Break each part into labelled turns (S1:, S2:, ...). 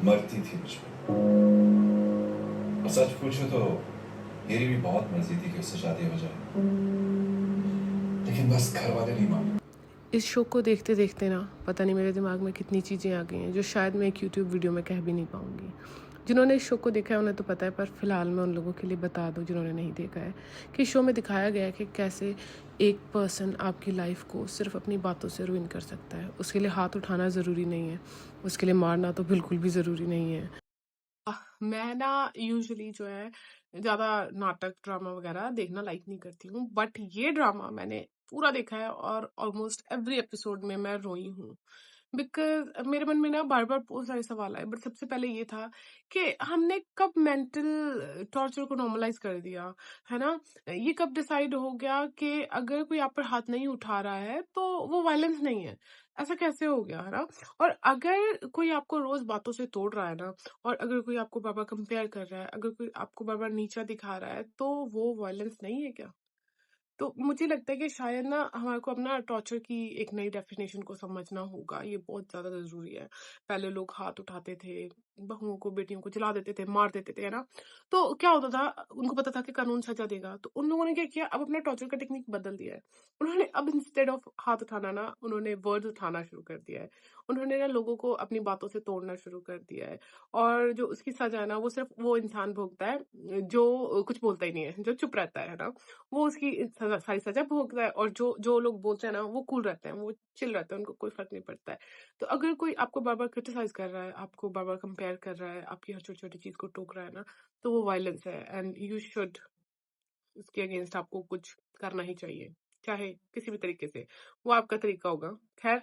S1: मरती थी मुझ पे। और सच पूछो तो मेरी भी बहुत मर्जी थी कि उससे शादी हो जाए, लेकिन बस घर वाले नहीं माने।
S2: इस शो को देखते देखते ना पता नहीं मेरे दिमाग में कितनी चीज़ें आ गई हैं जो शायद मैं एक यूट्यूब वीडियो में कह भी नहीं पाऊँगी। जिन्होंने इस शो को देखा है उन्हें तो पता है, पर फ़िलहाल मैं उन लोगों के लिए बता दूँ जिन्होंने नहीं देखा है कि इस शो में दिखाया गया है कि कैसे एक पर्सन आपकी लाइफ को सिर्फ अपनी बातों से रुइन कर सकता है। उसके लिए हाथ उठाना ज़रूरी नहीं है, उसके लिए मारना तो बिल्कुल भी ज़रूरी नहीं है। मैं ना यूजुअली जो है ज़्यादा नाटक, ड्रामा वगैरह देखना लाइक नहीं करती हूँ, बट ये ड्रामा मैंने पूरा देखा है और ऑलमोस्ट एवरी एपिसोड में मैं रोई हूँ। बिकॉज़ मेरे मन में ना बार-बार बहुत सारे सवाल आए, बट सबसे पहले ये था कि हमने कब मेंटल टॉर्चर को नॉर्मलाइज़ कर दिया, है ना? ये कब डिसाइड हो गया कि अगर कोई आप पर हाथ नहीं उठा रहा है, तो वो वायलेंस नहीं है। ऐसा कैसे हो गया, है ना? और अगर कोई आपको रोज़ बातों से तोड़ रहा है ना, और अगर कोई आपको बार-बार कंपेयर कर रहा है, अगर कोई आपको बार-बार नीचा दिखा रहा है, तो वो वायलेंस नहीं है क्या? तो मुझे लगता है कि शायद ना हमारे को अपना टॉर्चर की एक नई डेफिनेशन को समझना होगा, ये बहुत ज़्यादा ज़रूरी है। पहले लोग हाथ उठाते थे, बहुओं को, बेटियों को जला देते थे, मार देते थे, है ना? तो क्या होता था, उनको पता था कि कानून सज़ा देगा, तो उन लोगों ने क्या किया, अब अपना टॉर्चर का टेक्निक बदल दिया है। उन्होंने अब इंस्टेड ऑफ हाथ उठाना ना, उन्होंने वर्ड्स उठाना शुरू कर दिया है। उन्होंने ना लोगों को अपनी बातों से तोड़ना शुरू कर दिया है, और जो उसकी सज़ा है ना, वो सिर्फ़ वो इंसान भोगता है, जो कुछ बोलता ही नहीं है, जो चुप रहता है ना? वो उसकी सज़ा सारी सज़ा भोग रहा है, और जो जो लोग बोलते हैं ना, वो कूल रहते हैं, वो चिल रहते हैं, उनको कोई फ़र्क नहीं पड़ता है। तो अगर कोई आपको बार-बार क्रिटिसाइज़ कर रहा है, आपको बार-बार कंपेयर कर रहा है, आपकी हर छोटी-छोटी चीज़ को टोक रहा है ना, तो वो वायलेंस है, एंड यू शुड उसके अगेंस्ट आपको कुछ करना ही चाहिए, चाहे किसी भी तरीके से। वो आपका तरीका होगा। ख़ैर,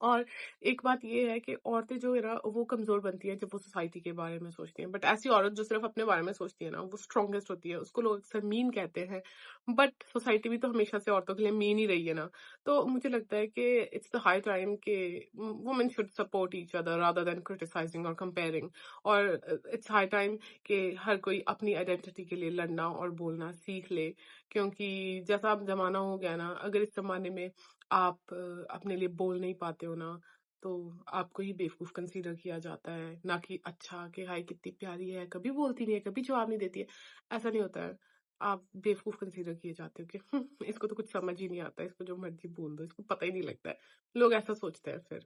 S2: और एक बात ये है कि औरतें जो है ना, वो कमज़ोर बनती हैं जब वो सोसाइटी के बारे में सोचती हैं। बट ऐसी औरत जो सिर्फ़ अपने बारे में सोचती है ना, वो स्ट्रॉन्गेस्ट होती है। उसको लोग अक्सर मीन कहते हैं। बट सोसाइटी भी तो हमेशा से औरतों के लिए मीन ही रही है ना। तो मुझे लगता है कि इट्स द हाई टाइम कि women should support each other rather than criticising और कंपेयरिंग। और इट्स हाई टाइम कि हर कोई अपनी आइडेंटिटी के लिए लड़ना और बोलना सीख ले। क्योंकि जैसा अब ज़माना हो गया ना, अगर इस ज़माने में आप अपने लिए बोल नहीं पाते हो ना, तो आपको ही बेवकूफ़ कंसीडर किया जाता है, ना कि अच्छा कि हाय कितनी प्यारी है, कभी बोलती नहीं है, कभी जवाब नहीं देती है। ऐसा नहीं होता है। आप बेवकूफ़ कंसीडर किए जाते हो कि इसको तो कुछ समझ ही नहीं आता है, इसको जो मर्ज़ी बोल दो, इसको पता ही नहीं लगता है। लोग ऐसा सोचते हैं फिर।